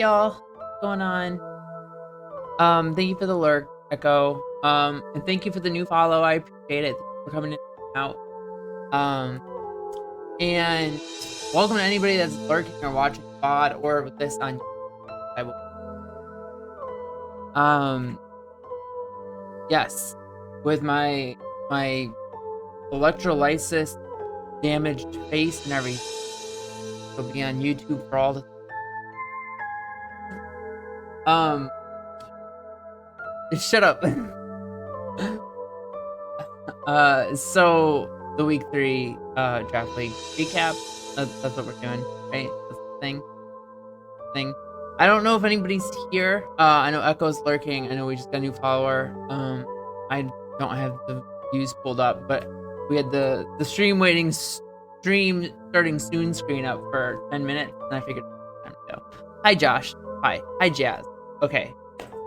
y'all. What's going on? Thank you for the lurk, Echo. And thank you for the new follow. I appreciate it. Thank you for coming in and out. And welcome to anybody that's lurking or watching VOD or with this on YouTube. Yes, with my electrolysis damaged face and everything. It'll be on YouTube for all the shut up. So the week 3 draft league recap. That's what we're doing, right? That's the thing. I don't know if anybody's here. I know Echo's lurking. I know we just got a new follower. I don't have the views pulled up, but we had the stream starting soon screen up for 10 minutes, and I figured it was time to go. Hi Josh. Hi Jazz. Okay.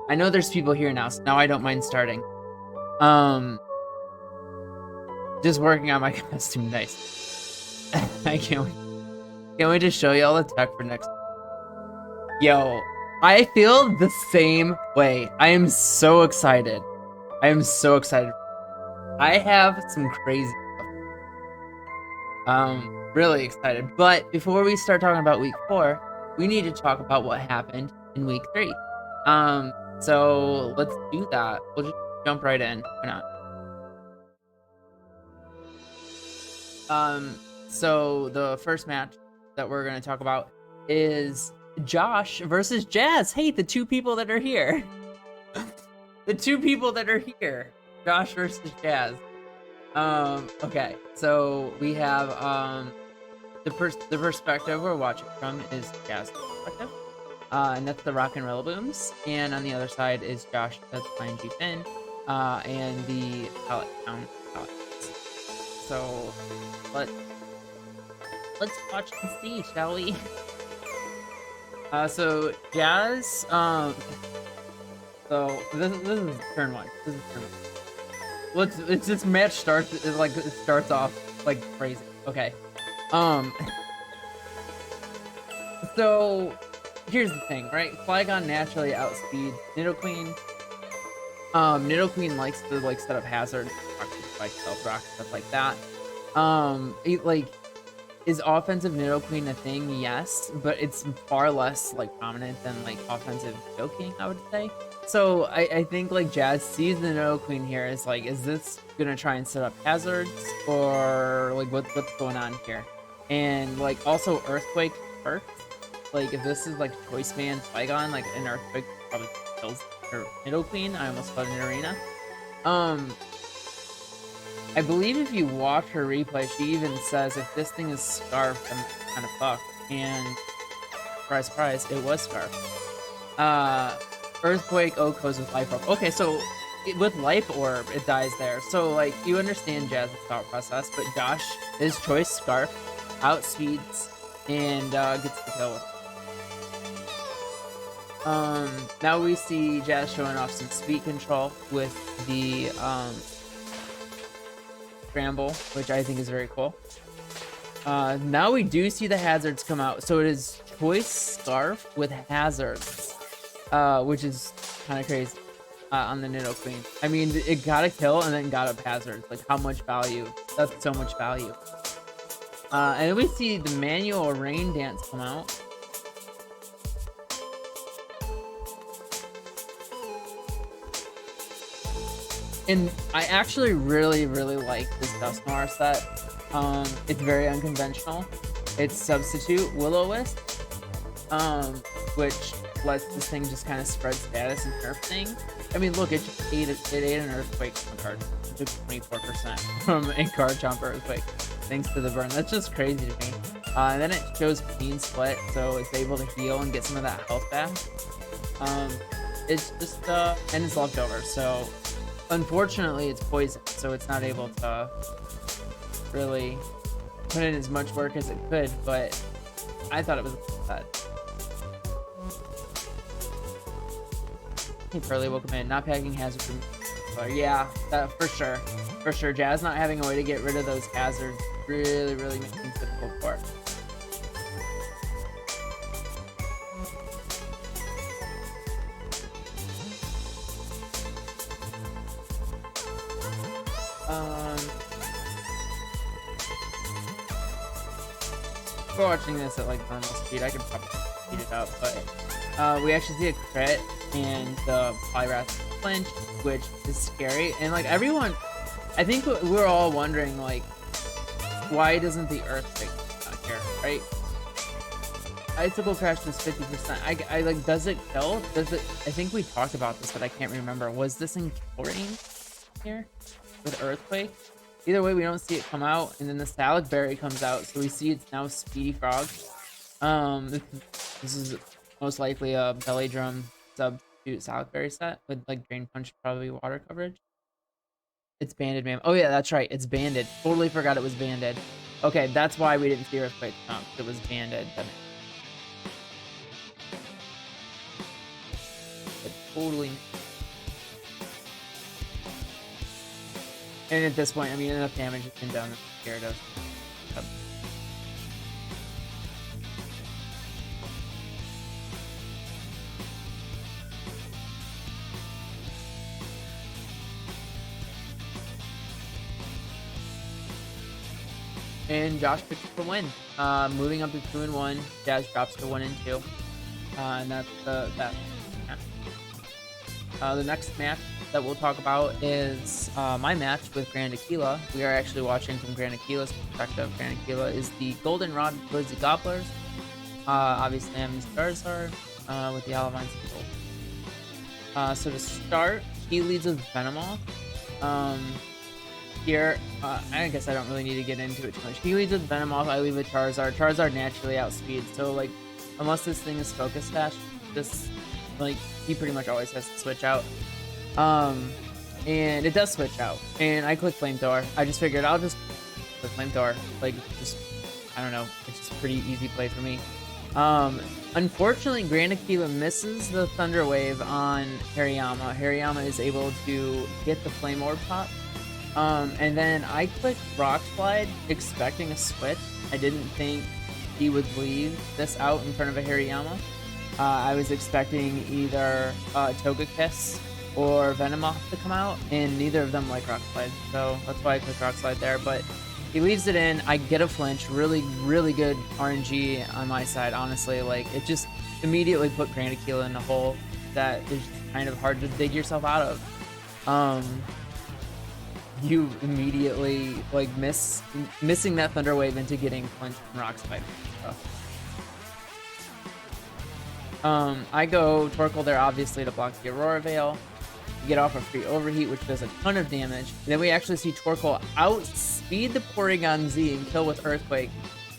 I know there's people here now, so now I don't mind starting. Just working on my costume. Nice. I can't wait to show you all the tech for next. Yo, I feel the same way. I am so excited. I have some crazy stuff. Really excited. But before we start talking about week 4, we need to talk about what happened in week 3. So let's do that. We'll just jump right in. Why not? So the first match that we're going to talk about is Josh versus Jazz. Hey, the two people that are here. Josh versus Jazz. Okay, so we have the perspective we're watching from is Jazz's perspective. And that's the Rock and Booms. And on the other side is Josh, that's playing G Finn, and the palette town palettes. So let's watch and see, shall we? So Jazz, so this is turn 1. It's this match starts it starts off like crazy. Okay. So here's the thing, right? Flygon naturally outspeeds Nidoqueen. Nidoqueen likes to set up hazards, like self-rock, stuff like that. Is offensive Nidoqueen a thing? Yes, but it's far less prominent than offensive Nidoking, I would say. So I think Jazz sees the Nidoqueen here as is this gonna try and set up hazards, or what's going on here? And also Earthquake works. If this is Choice Band Flygon, an Earthquake probably kills her Nidoqueen. I almost called it an arena. I believe if you watch her replay, she even says if this thing is Scarf, then it's kind of fucked. And surprise, surprise, it was Scarf. Earthquake goes with Life Orb. Okay, so with Life Orb, it dies there. So you understand Jazz's thought process, but Josh, his choice Scarf, outspeeds and gets the kill with it. Now we see Jazz showing off some speed control with the Scramble, which I think is very cool. Now we do see the hazards come out. So it is Choice Scarf with hazards, which is kind of crazy on the Nidoqueen. I mean, it got a kill and then got up hazards. How much value? That's so much value. And then we see the manual Rain Dance come out. And I actually really like this Dusknoir set. It's very unconventional. It's substitute Will-O-Wisp, which lets this thing just kind of spread status and nerf thing. I mean, look, it ate an Earthquake from a card. It took 24% from a card chomp Earthquake, thanks to the burn. That's just crazy to me. And then it shows Clean Split, so it's able to heal and get some of that health back. It's just, and it's leftover, so unfortunately it's poison, so it's not able to really put in as much work as it could, but I thought it was bad. Hey Pearly, welcome in. Not packing hazard from yeah, that for sure. Jazz not having a way to get rid of those hazards really makes things difficult for it. Um, if we're watching this at like normal speed, I could probably speed it up, but we actually see a crit and the Polyrath flinch, which is scary. And like everyone, I think we're all wondering like, why doesn't the Earthquake not here, right? Icicle Crash is 50%. I like, does it kill? Does it? I think we talked about this, but I can't remember. Was this in kill range here with Earthquake? Either way, we don't see it come out, and then the Salad Berry comes out, so we see it's now Speedy Frog. This is most likely a Belly Drum substitute Salad Berry set with like Drain Punch, probably water coverage. It's banded, man. Oh yeah, that's right. It's banded. Totally forgot it was banded. Okay, that's why we didn't see Earthquake come. It was banded. Totally. And at this point, I mean, enough damage has been done. Here it is. Yep. And Josh picks up the win. Moving up to 2-1. Jazz drops to 1-2. And that's that. The next match that we'll talk about is my match with Granite. We are actually watching from Granite's perspective. Granite is the Goldenrod Blizzard Gobblers. Obviously, I'm his Charizard with the Alamines Gold. So to start, he leads with Venomoth. Here, I guess I don't really need to get into it too much. He leads with Venomoth, I lead with Charizard. Charizard naturally outspeeds, so like, unless this thing is Focus Dash, this, like, he pretty much always has to switch out. And it does switch out. And I click Flamethrower. I just figured I'll just click Flamethrower. Like, just, I don't know. It's just a pretty easy play for me. Unfortunately, Granite misses the Thunder Wave on Hariyama. Hariyama is able to get the Flame Orb pop. And then I clicked Rock Slide expecting a switch. I didn't think he would leave this out in front of a Hariyama. I was expecting either Togekiss or Venomoth to come out, and neither of them like Rock Slide, so that's why I clicked Rock Slide there. But he leaves it in. I get a flinch. Really, really good RNG on my side, honestly. Like, it just immediately put Granite in a hole that is kind of hard to dig yourself out of. You immediately, like, missing that Thunder Wave into getting flinched from Rock Slide. I go Torkoal there, obviously, to block the Aurora Veil. We get off a free Overheat, which does a ton of damage. And then we actually see Torkoal outspeed the Porygon Z and kill with Earthquake.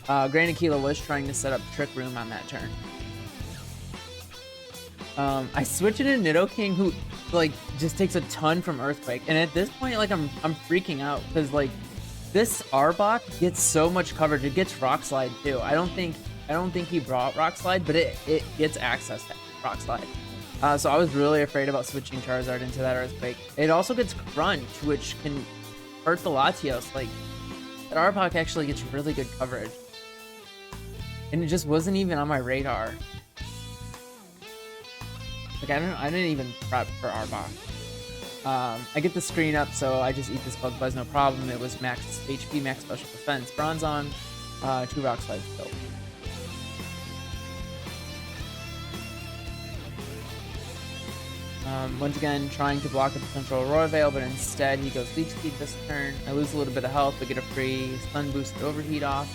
Granite was trying to set up Trick Room on that turn. I switch it into Nidoking, who, like, just takes a ton from Earthquake. And at this point, like, I'm freaking out, because, like, this Arbok gets so much coverage. It gets Rock Slide, too. I don't think he brought Rock Slide, but it gets access to Rock Slide. So I was really afraid about switching Charizard into that Earthquake. It also gets Crunch, which can hurt the Latios. Like, that Arbok actually gets really good coverage. And it just wasn't even on my radar. Like, I didn't even prep for Arbok. I get the screen up, so I just eat this Bug Buzz, no problem. It was max HP, max special defense. Bronzong, 2 Rock Slides built. Once again, trying to block a potential Aurora Veil, but instead he goes Leech Seed this turn. I lose a little bit of health, but get a free Stun Boost Overheat off.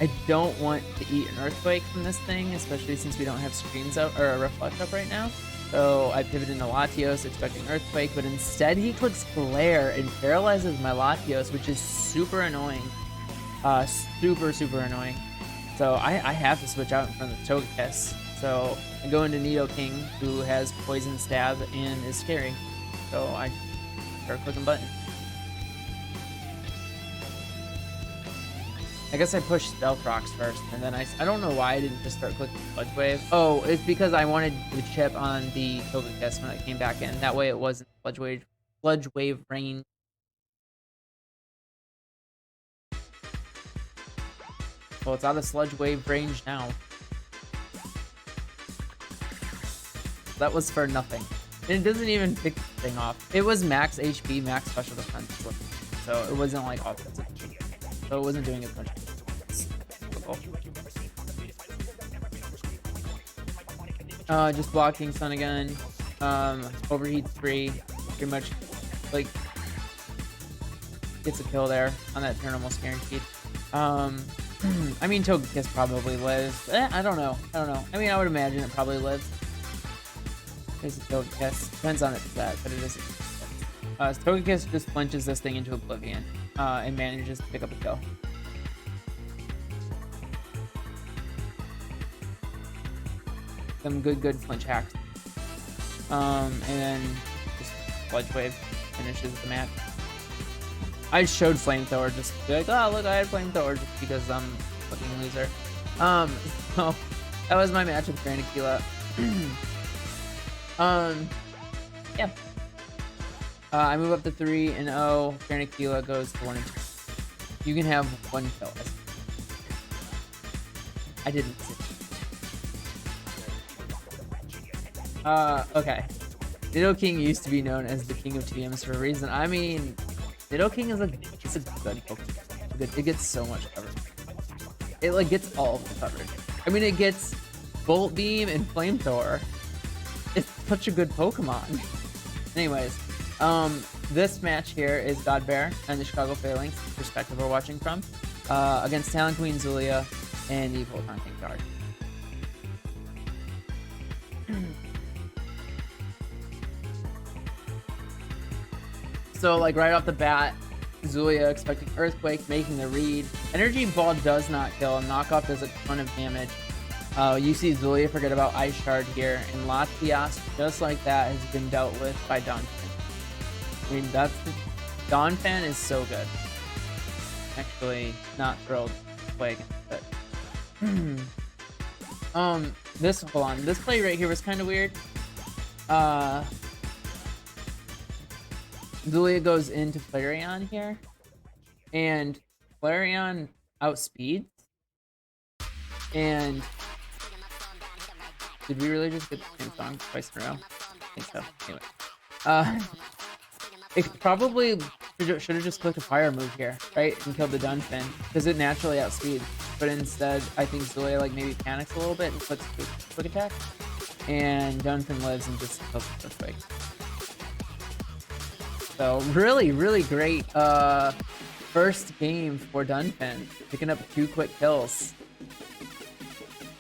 I don't want to eat an Earthquake from this thing, especially since we don't have screens up or a Reflect up right now. So I pivot into Latios, expecting Earthquake, but instead he clicks Glare and paralyzes my Latios, which is super annoying. Super annoying. So I have to switch out in front of the Togekiss. So I go into Nidoking, who has Poison Stab and is scary. So I start clicking buttons. I guess I pushed Stealth Rocks first, and then I don't know why I didn't just start clicking Sludge Wave. Oh, it's because I wanted the chip on the Togekiss when it came back in. That way it wasn't Sludge Wave range. Well, it's out of Sludge Wave range now. That was for nothing. And it doesn't even fix thing off. It was max HP, max special defense, so it wasn't like offensive. So it wasn't doing as much. Just blocking Sun again. Overheat 3. Pretty much like gets a kill there on that turn, almost guaranteed. I mean, Togekiss probably lives. I don't know. I mean, I would imagine it probably lives. There's a Togekiss. Depends on its set, but it is. Togekiss just flinches this thing into oblivion and manages to pick up a kill. Some good flinch hacks. And then just Sludge Wave finishes the match. I showed Flamethrower just to be like, oh look, I had Flamethrower just because I'm a fucking loser. So that was my match with Granite. Yeah. I move up to 3-0. Granite goes to 1-2. You can have one kill. I didn't. Okay. Nidoking used to be known as the king of TMs for a reason. I mean, Nidoking is it's a good Pokemon. It gets so much coverage. It like gets all of the coverage. I mean, it gets Volt Beam and Flamethrower. It's such a good Pokemon. Anyways, this match here is Godbear and the Chicago Phalanx perspective we're watching from against Talonqueen Zulia and the Voltron King Guard. So, like, right off the bat, Zulia expecting Earthquake, making the read. Energy Ball does not kill. Knockoff does a ton of damage. You see Zulia forget about Ice Shard here, and Latias, just like that, has been dealt with by Donphan. I mean, Donphan is so good. Actually, not thrilled to play against it. Hold on. This play right here was kind of weird. Zulia goes into Flareon here, and Flareon outspeeds. And did we really just get the same song twice in a row? I think so. Anyway, it probably should have just clicked a fire move here, right, and killed the Donphan because it naturally outspeeds. But instead, I think Zulia like maybe panics a little bit and clicks quick attack, and Donphan lives and just kills the Earthquake. So really great first game for Donphan, picking up 2 quick kills.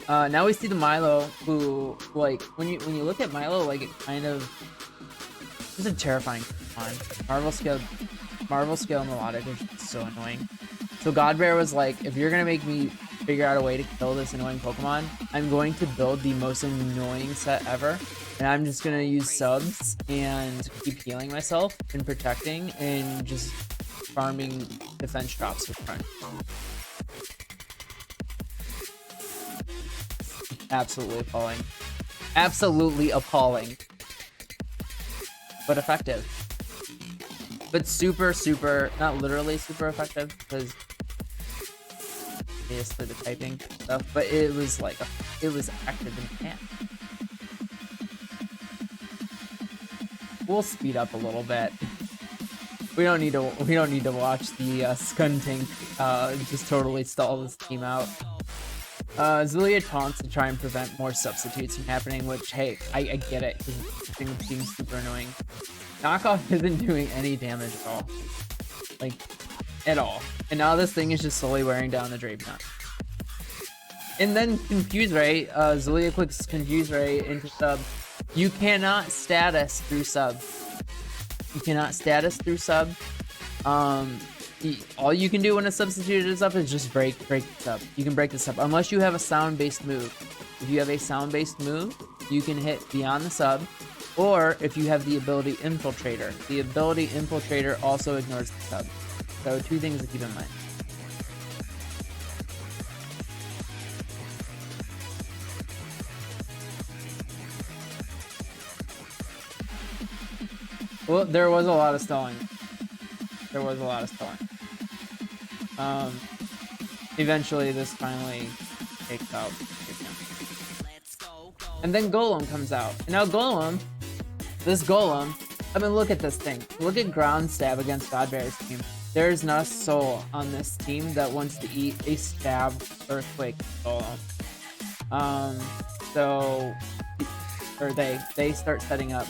Now we see the Milo, who like when you look at Milo, like it kind of just a terrifying Pokemon. Marvel Scale Melodic is just so annoying. So Godbear was like, if you're gonna make me figure out a way to kill this annoying Pokemon, I'm going to build the most annoying set ever. And I'm just gonna use subs and keep healing myself and protecting and just farming defense drops with front. Absolutely appalling. Absolutely appalling. But effective. But super, not literally super effective, because basically the typing stuff, but it was like, it was active in camp. We'll speed up a little bit. We don't need to watch the Skuntank just totally stall this team out. Zulia taunts to try and prevent more substitutes from happening, which, hey, I get it, because this thing seems super annoying. Knockoff isn't doing any damage at all. Like, at all. And now this thing is just slowly wearing down the Drapion. And then Confuse Ray, Zulia clicks Confuse Ray into sub. You cannot status through sub. You cannot status through sub. All you can do when a substitute is up is just break the sub. You can break the sub unless you have a sound-based move. If you have a sound-based move, you can hit beyond the sub, or if you have the ability Infiltrator. The ability Infiltrator also ignores the sub. So 2 things to keep in mind. Well, there was a lot of stalling. Eventually this finally takes out. And then Golem comes out. And now this Golem, I mean, look at this thing. Look at ground stab against Godbear's team. There's not a soul on this team that wants to eat a stab earthquake solo. So, or they start setting up.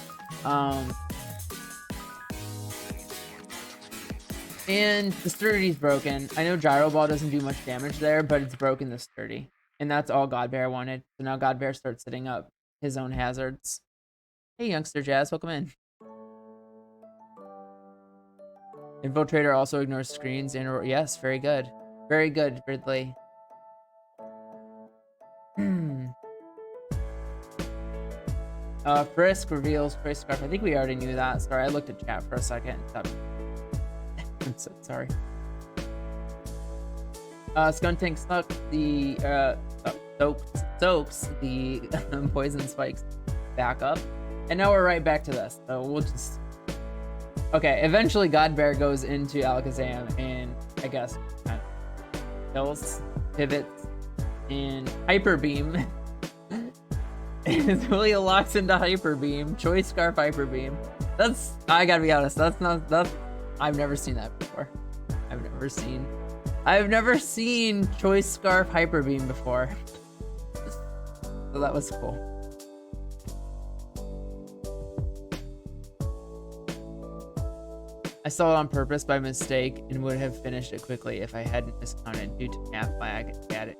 And the sturdy's broken. I know Gyro Ball doesn't do much damage there, but it's broken the sturdy. And that's all Godbear wanted. So now Godbear starts setting up his own hazards. Hey, youngster Jazz, welcome in. Infiltrator also ignores screens and yes, very good. Very good, Ridley. Frisk reveals Choice Scarf. I think we already knew that. Sorry, I looked at chat for a second. I'm so sorry. Skuntank soaks the poison spikes back up. And now we're right back to this. So we'll just... Okay, eventually Godbear goes into Alakazam and I guess kind of kills, pivots, and Hyper Beam. And Julia locks into Hyper Beam, Choice Scarf Hyper Beam. That's, I gotta be honest, that's I've never seen that before. I've never seen Choice Scarf Hyper Beam before. So that was cool. I saw it on purpose by mistake and would have finished it quickly if I hadn't miscounted due to math lag. Got it.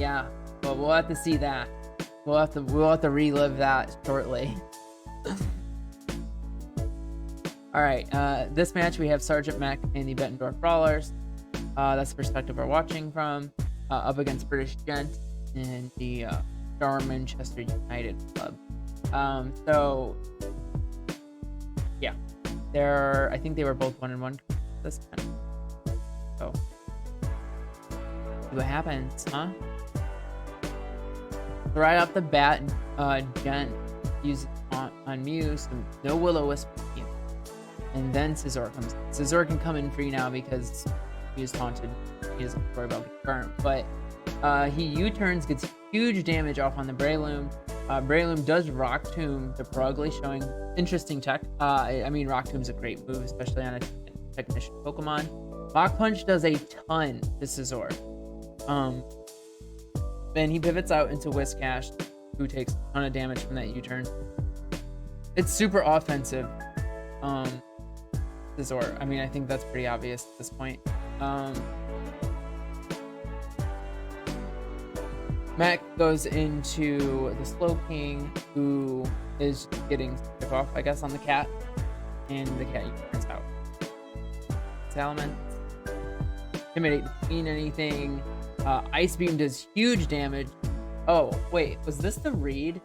Yeah. Well, we'll have to see that. We'll have to relive that shortly. All right. This match we have Sergeant Mack and the Bettendorf Brawlers. That's the perspective we're watching from. Up against British Gent and the Manchester United Club. So. Yeah, I think they were both 1-1 this time. So, see what happens, huh? Right off the bat, Gent uses on Mew, so no Will-O-Wisp, and then Scizor comes. Scizor can come in free now because he is taunted. He doesn't worry about getting burnt, but he U-turns, gets huge damage off on the Breloom. Breloom does Rock Tomb the Purugly, showing interesting tech. I mean, Rock Tomb's a great move, especially on a technician Pokemon. Mach Punch does a ton to Scizor. Then he pivots out into Whiscash, who takes a ton of damage from that U-turn. It's super offensive, Scizor. I mean, I think that's pretty obvious at this point. Mack goes into the Slowking, who is getting tip off, I guess, on the cat, and the cat turns out. Salamence. Intimidate between anything. Ice Beam does huge damage. Oh, wait, was this the read?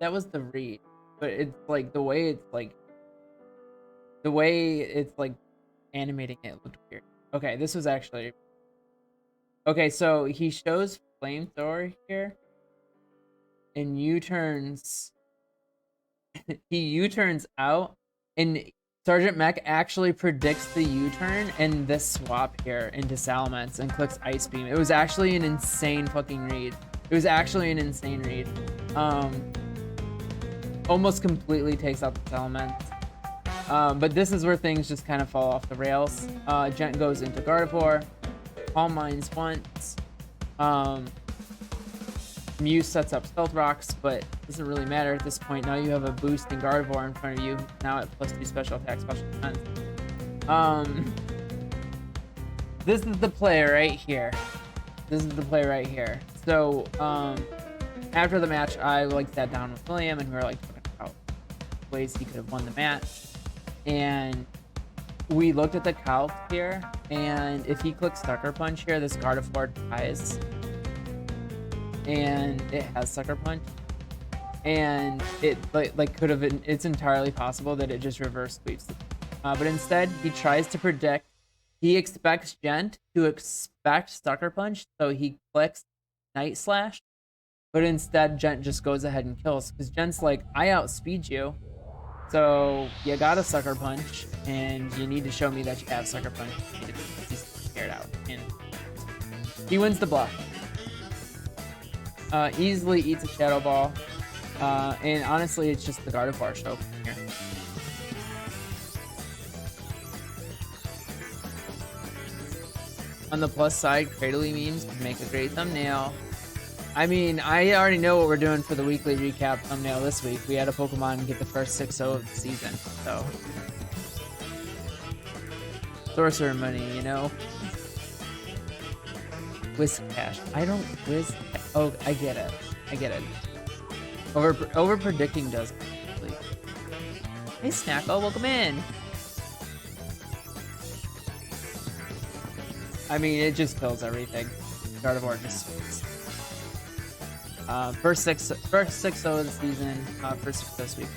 That was the read. But it's like the way it's like animating it looked weird. Okay, this was actually... Okay, so he shows Flamethrower here, and U-turns. He U-turns out, and Sergeant Mack actually predicts the U-turn and this swap here into Salamence and clicks Ice Beam. It was actually an insane fucking read. Almost completely takes out the Salamence. But this is where things just kind of fall off the rails. Gent goes into Gardevoir. Calm Minds once. Mew sets up Stealth Rocks, but it doesn't really matter at this point. Now you have a boost in Gardevoir in front of you. Now at +2 special attack, special defense. This is the play right here. So, after the match, I sat down with William and we were talking about ways he could have won the match. And we looked at the calc here, and if he clicks Sucker Punch here, this Gardevoir dies. And it has Sucker Punch. And it could have been, it's entirely possible that it just reverse sweeps it. But instead, he tries to predict. He expects Gent to expect Sucker Punch, so he clicks Night Slash. But instead, Gent just goes ahead and kills, because Gent's like, I outspeed you. So you got a Sucker Punch, and you need to show me that you have Sucker Punch. He's scared out, and he wins the bluff. Easily eats a Shadow Ball. And honestly, it's just the Gardevoir show here. On the plus side, Cradley memes can make a great thumbnail. I mean, I already know what we're doing for the weekly recap thumbnail this week. We had a Pokemon get the first 6-0 of the season, so. Sorcerer money, you know? Whiskash. I don't whiz. Oh, I get it. I get it. Over predicting does. Hey, Snackle, welcome in. I mean, it just kills everything. Gardevoir just swings. First 6-0 of the season. First 6 this week.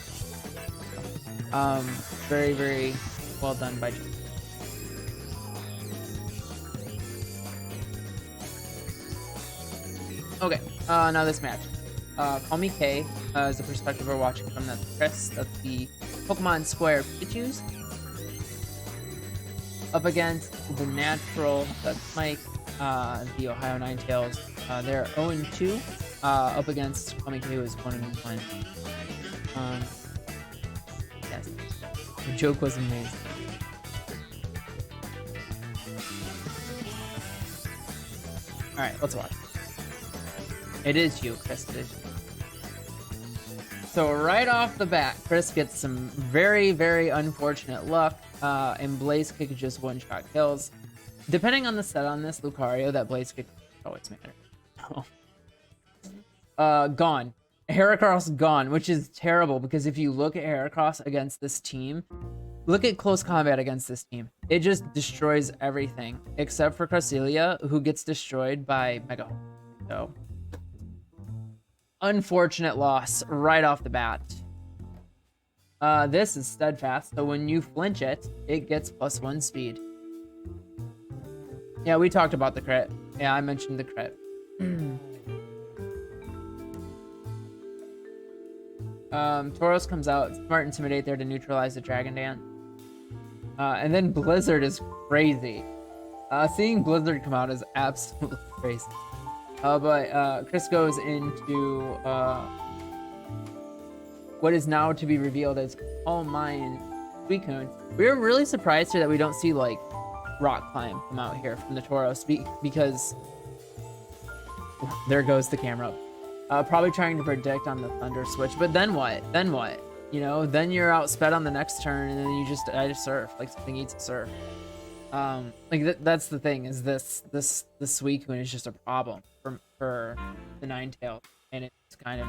Very, very well done by Jim. Okay, now this match. CallMeK is the perspective we're watching from. That's Chris. That's the Pokemon Square Pikachu's. Up against the natural, that's Mike, the Ohio Ninetales. They're 0-2. Up against CallMeK, who is 1-1. Yes, the joke was amazing. All right, let's watch. It is you, Chris. It is you. So right off the bat, Chris gets some very, very unfortunate luck, and Blaze Kick just one-shot kills. Depending on the set on this Lucario, that Blaze Kick always matter. Gone. Heracross gone, which is terrible because if you look at Heracross against this team, look at close combat against this team. It just destroys everything except for Cresselia, who gets destroyed by Mega. So. Unfortunate loss right off the bat. This is steadfast, so when you flinch it, it gets +1 speed. Yeah, we talked about the crit. Yeah, I mentioned the crit. Tauros comes out, Smart Intimidate there to neutralize the Dragon Dance. And then Blizzard is crazy. Seeing Blizzard come out is absolutely crazy. But Chris goes into what is now to be revealed as All Mine Suicune. We're really surprised here that we don't see like Rock Climb come out here from the Tauros because there goes the camera. Probably trying to predict on the Thunder Switch, but then what? Then what? You know, then you're outsped on the next turn, and then you just surf like something eats a surf. That's the thing is this Suicune is just a problem for the Ninetales, and it's kind of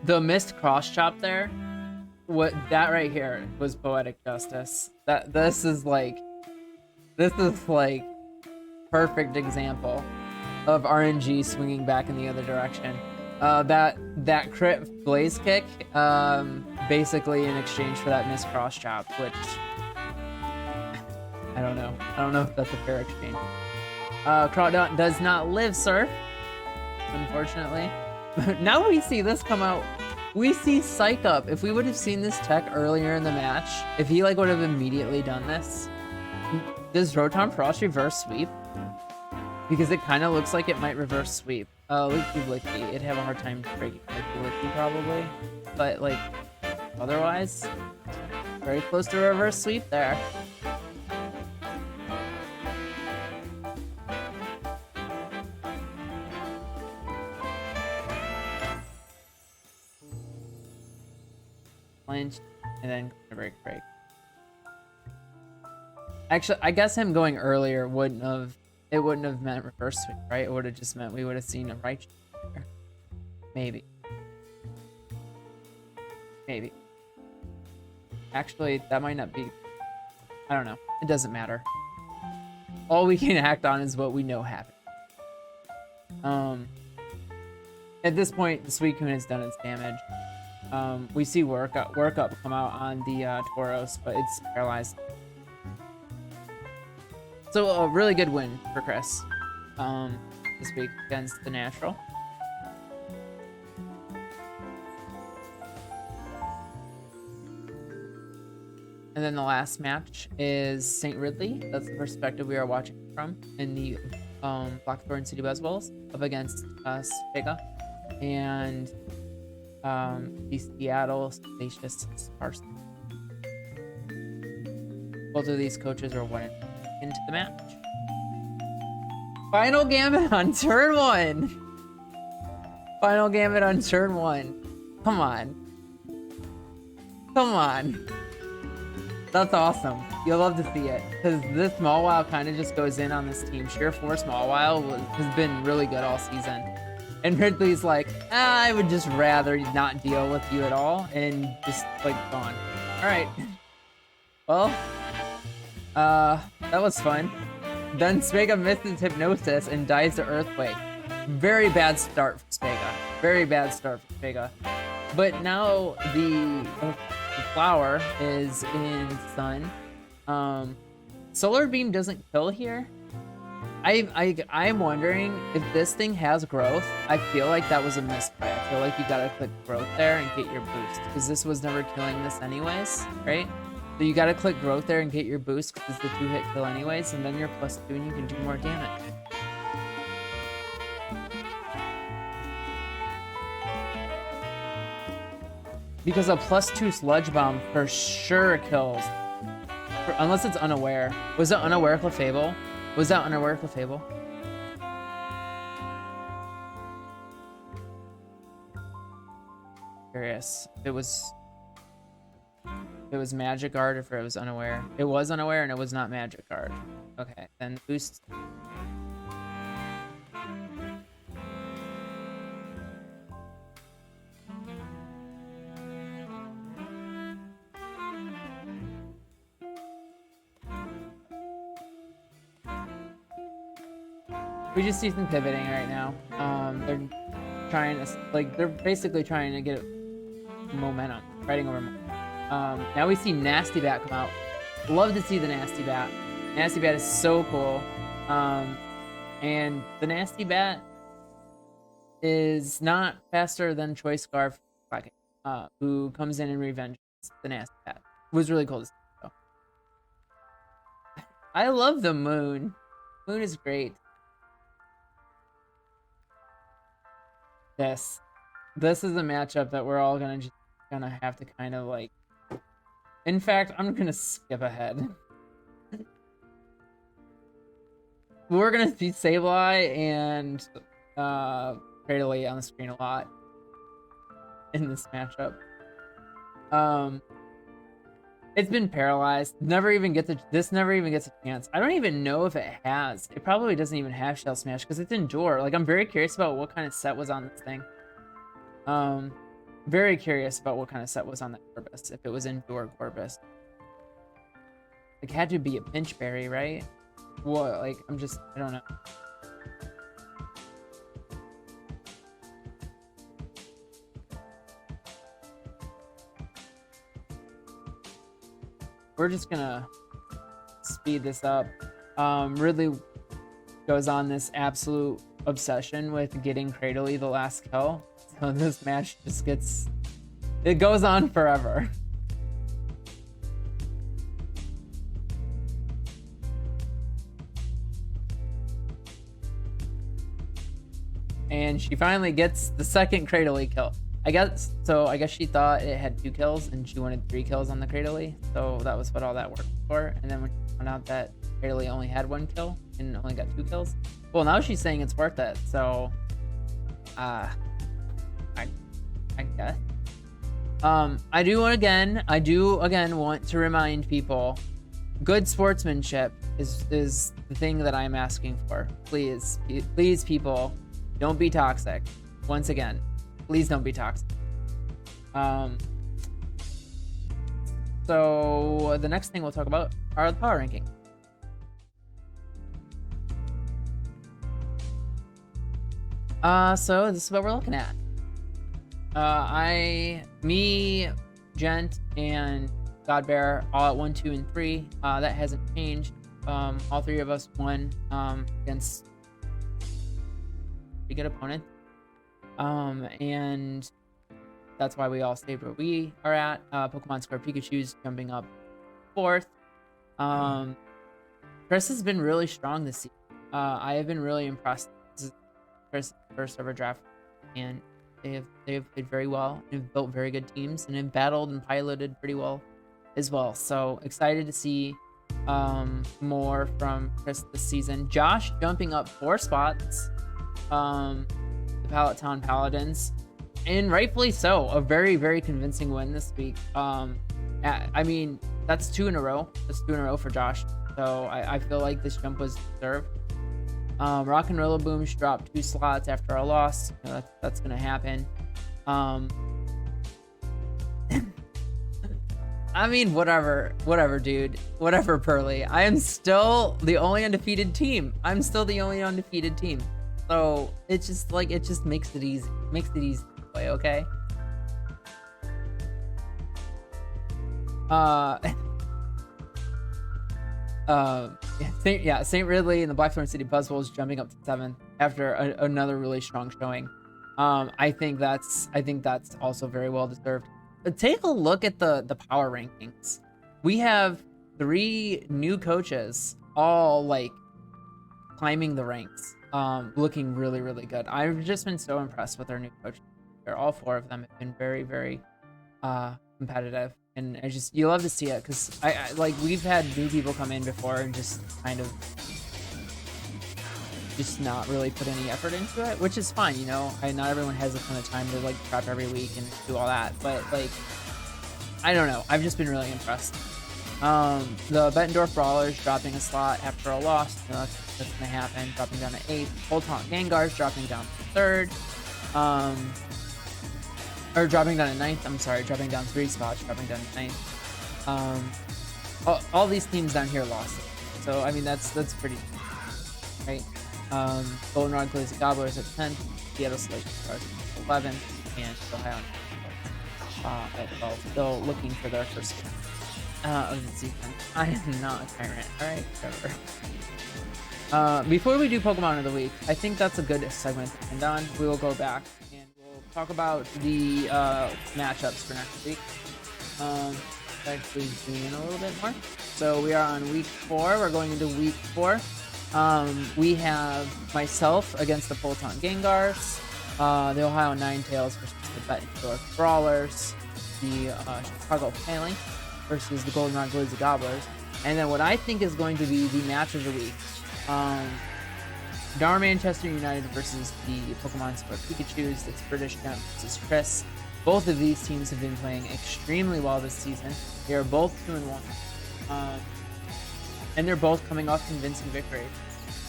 the missed cross chop there. What that right here was poetic justice. This is like perfect example of RNG swinging back in the other direction. That crit Blaze Kick, basically in exchange for that missed cross chop, which I don't know. I don't know if that's a fair exchange. Crawdon does not live, sir. Unfortunately. Now we see this come out. We see Psych Up. If we would have seen this tech earlier in the match, if he like would have immediately done this, does Rotom Frost reverse sweep? Because it kind of looks like it might reverse sweep. Licky, it'd have a hard time breaking Licky probably. But like, otherwise, very close to a reverse sweep there. Flinch, and then break. Actually, I guess him going earlier wouldn't have meant reverse sweep, right? It would have just meant we would have seen a right there. Maybe. Actually, that might not be. I don't know. It doesn't matter. All we can act on is what we know happened. At this point, the Suicune has done its damage. We see work up come out on the Tauros, but it's paralyzed. So a really good win for Chris this week against the Natural. And then the last match is St. Ridley. That's the perspective we are watching from in the Blackthorn City Buzzballs up against Vega and the Seattle Spacious Sparse. Both of these coaches are winning into the match. Final gambit on turn 1. Final gambit on turn 1. Come on. Come on. That's awesome. You'll love to see it. Because this Mawile kind of just goes in on this team. Sheer Force Mawile has been really good all season. And Ridley's like, I would just rather not deal with you at all. And just, like, gone. Alright. Well, that was fun. Then Spega misses Hypnosis and dies to Earthquake. Very bad start for Spega. Very bad start for Spega. But now the flower is in Sun. Solar Beam doesn't kill here. I'm wondering if this thing has growth. I feel like that was a misplay. I feel like you gotta click growth there and get your boost. Because this was never killing this anyways, right? So you gotta click growth there and get your boost because it's the 2-hit kill anyways, and then you're +2 and you can do more damage. Because a +2 Sludge Bomb for sure kills. Unless it's unaware. Was it unaware Clefable? Was that unaware Clefable? Curious. If it was Magic Guard or if it was unaware. It was unaware and it was not Magic Guard. Okay, then boost. We just see some pivoting right now. They're trying to, like, they're basically trying to get momentum, fighting over momentum. Now we see Nasty Bat come out. Love to see the Nasty Bat. Nasty Bat is so cool. And the Nasty Bat is not faster than Choice Scarf, who comes in and revenges the Nasty Bat. It was really cool to see, though. I love the Moon. Moon is great. This is a matchup that we're all gonna have to kind of like. In fact, I'm gonna skip ahead. We're gonna see Sableye and Cradily on the screen a lot in this matchup. It's been paralyzed. This never even gets a chance. I don't even know if it has. It probably doesn't even have Shell Smash because it's Endure. Like, I'm very curious about what kind of set was on this thing. Very curious about what kind of set was on that Gorbis. If it was Endure Gorbis. It had to be a Pinch Berry, right? What? Like, I don't know. We're just gonna speed this up. Ridley goes on this absolute obsession with getting Cradily the last kill. So this match just it goes on forever. And she finally gets the second Cradily kill. I guess she thought it had 2 kills and she wanted 3 kills on the Cradily. So that was what all that worked for. And then when she found out that Cradily only had 1 kill and only got 2 kills. Well, now she's saying it's worth it. So I guess. I do again want to remind people, good sportsmanship is the thing that I'm asking for. Please people, don't be toxic. Once again, please don't be toxic. So the next thing we'll talk about are the power ranking. So this is what we're looking at. Me, Gent, and Godbear all at 1, 2, and 3. That hasn't changed. All 3 of us won against pretty good opponents. And that's why we all stayed where we are at. Pokemon Square Pikachu's jumping up 4th. Chris has been really strong this season. I have been really impressed. This is Chris' first ever draft, and they have played very well and have built very good teams and have battled and piloted pretty well as well. So excited to see more from Chris this season. Josh jumping up 4 spots. The Pallet Paladins, and rightfully so. A very, very convincing win this week. I mean, that's 2 in a row. That's 2 in a row for Josh. So I feel like this jump was deserved. Rock and Roller Booms dropped 2 slots after a loss. You know, that's gonna happen. I mean, whatever, dude. Whatever, Pearly. I am still the only undefeated team. So it's just like, it just makes it easy. Way, okay? St. Ridley and the Blackthorn City Puzzles jumping up to 7th after another really strong showing. I think that's also very well deserved. But take a look at the power rankings. We have 3 new coaches all like climbing the ranks, looking really, really good. I've just been so impressed with our new coaches. All 4 of them have been very, very competitive, and you love to see it, because I like, we've had new people come in before and just kind of just not really put any effort into it, which is fine, you know. Not everyone has a ton of time to like prep every week and do all that, but like, I don't know, I've just been really impressed. The Bettendorf Brawlers dropping a slot after a loss. You know, that's gonna happen, dropping down to 8th. Bolton Gangars dropping down to 3rd. Or dropping down to 9th. I'm sorry, dropping down 3 spots, dropping down to 9th. All these teams down here lost. So I mean, that's pretty, right? Goldenrod Glazy Gobblers at 10th. Seattle Selection Stars at 11th, and Ohio at 12. Still looking for their first of the season. I am not a tyrant. All right, whatever. Before we do Pokemon of the Week, I think that's a good segment to end on. We will go back and we'll talk about the matchups for next week. Actually zoom in a little bit more. So we are on week 4. We're going into week 4. We have myself against the Bolton Gangars, the Ohio Ninetales versus the Bettendorf Brawlers, the Chicago Phalanx versus the Goldenrod Glazy Gobblers, and then what I think is going to be the match of the week, Dar Manchester United versus the Pokemon Sport Pikachus. It's British Champ versus Chris. Both of these teams have been playing extremely well this season. They are both 2-1, and they're both coming off convincing victory.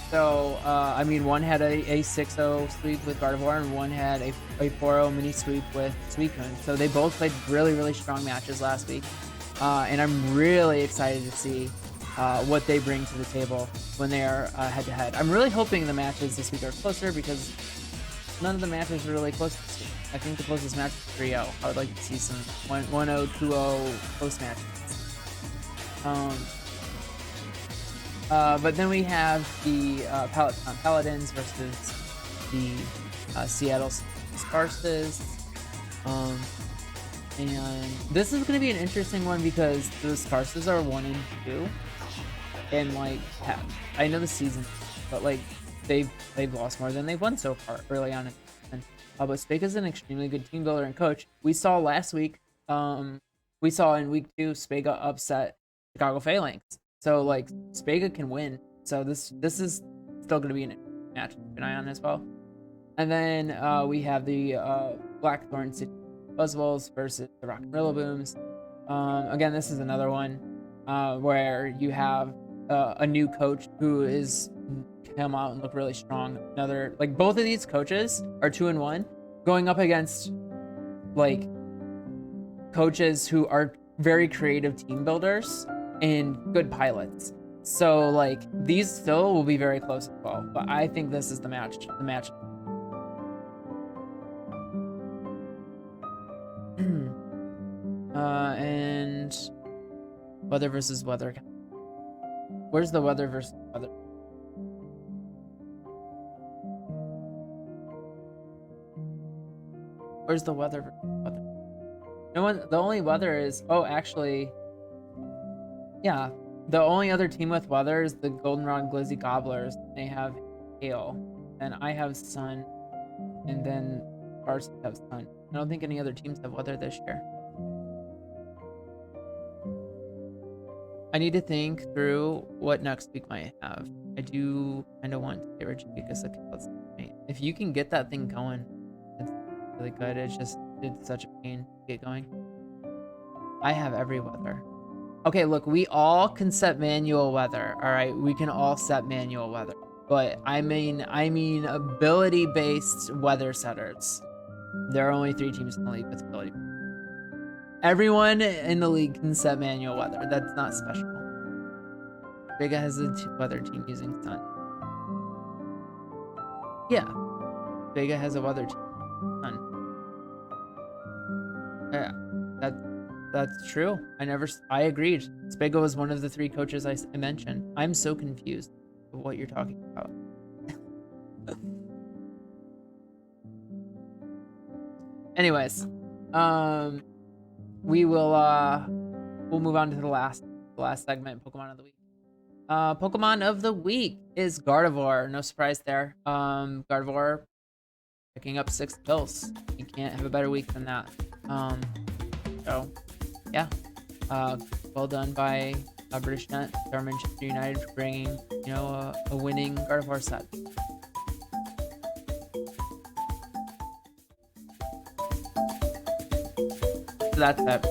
So, I mean, one had a 6-0 sweep with Gardevoir, and one had a 4-0 mini sweep with Suicune. So they both played really, really strong matches last week. And I'm really excited to see what they bring to the table when they are head-to-head. I'm really hoping the matches this week are closer, because none of the matches are really close this week. I think the closest match is 3-0. I would like to see some 1-0, 2-0 close matches. But then we have the Paladins versus the Seattle Sparses. And this is going to be an interesting one, because the Sparses are 1-2, and like, I know the season, but like, they've lost more than they've won so far early on. But Spaga's an extremely good team builder and coach. We saw last week, we saw in week 2, Spaga upset Chicago Phalanx. So like, Spaga can win. So this is still going to be a match to keep an eye on as well. And then we have the Blackthorn City Buzzballs versus the Rock and Roller Booms. Again, this is another one where you have a new coach who is come out and look really strong. Another, like, both of these coaches are 2-1, going up against like coaches who are very creative team builders and good pilots. So like, these still will be very close as well. But I think this is the match. And weather versus weather. Where's the weather versus weather? Where's the weather versus weather? No one. The only weather is, oh, actually, Yeah. The only other team with weather is the Goldenrod Glizzy Gobblers. They have hail. And I have sun. And then ours have sun. I don't think any other teams have weather this year. I need to think through what next week might have. I do kind of want to get Richie because if you can get that thing going, it's really good. It's such a pain to get going. I have every weather. Okay, look, we all can set manual weather. All right, we can all set manual weather. But I mean ability-based weather setters. There are only 3 teams in the league with ability. Everyone in the league can set manual weather. That's not special. Vega has a weather team using sun. Yeah, Vega has a weather team. Sun. Yeah, that's true. I agreed. Spigo was one of the 3 coaches I mentioned. I'm so confused of what you're talking about. Anyways, we'll move on to the last segment, Pokemon of the week. Pokemon of the week is Gardevoir. No surprise there. Gardevoir picking up 6 kills. You can't have a better week than that. So yeah, well done by British Net, Star Manchester United for bringing, a winning Gardevoir set. So that's it.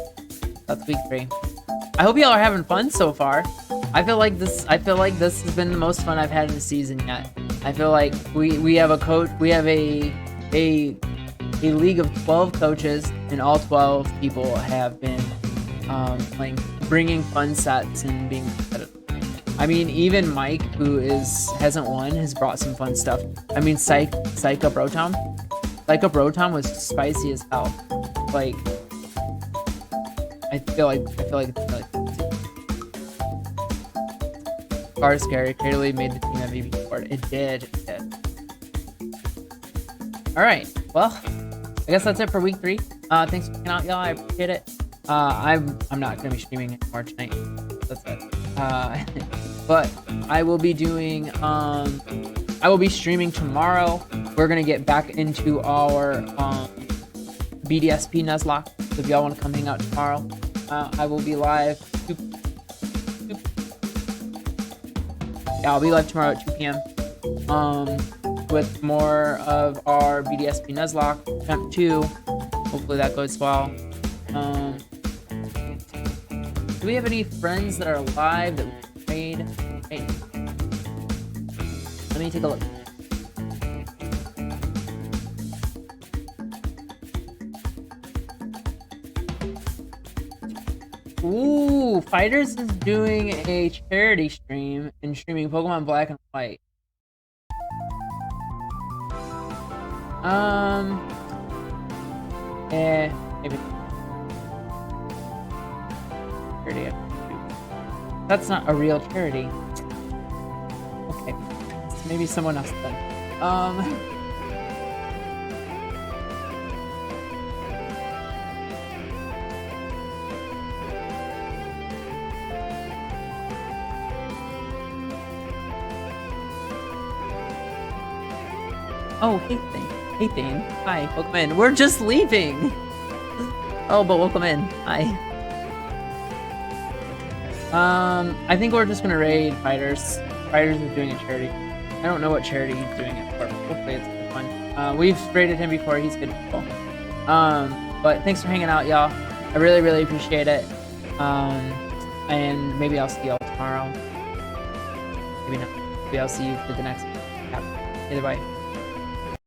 That's week 3. I hope y'all are having fun so far. I feel like this has been the most fun I've had in the season yet. I feel like we have a coach. We have a league of 12 coaches, and all 12 people have been bringing fun sets and being competitive. I mean, even Mike, who hasn't won, has brought some fun stuff. I mean, Psycho Brotom was spicy as hell. Like, I feel like Car Scary clearly made the team MVP board. It did. Alright, well, I guess that's it for week 3. Thanks for checking out, y'all. I appreciate it. I'm not gonna be streaming anymore tonight. That's it. But I will be streaming tomorrow. We're gonna get back into our BDSP Nuzlocke. So if y'all want to come hang out tomorrow, I will be live. I'll be live tomorrow at 2 p.m. With more of our BDSP Nuzlocke attempt 2. Hopefully that goes well. Do we have any friends that are live that we trade? Hey, let me take a look. Ooh, Fighters is doing a charity stream and streaming Pokemon Black and White. Maybe. Charity. That's not a real charity. Okay, so maybe someone else then. Oh, hey Thane. Hi, welcome in. We're just leaving. Oh, but welcome in. Hi. I think we're just gonna raid Fighters. Fighters is doing a charity. I don't know what charity he's doing it for. Hopefully it's good fun. We've raided him before. He's good people. But thanks for hanging out, y'all. I really, really appreciate it. And maybe I'll see y'all tomorrow. Maybe not. Maybe I'll see you for the next. Yeah. Either way.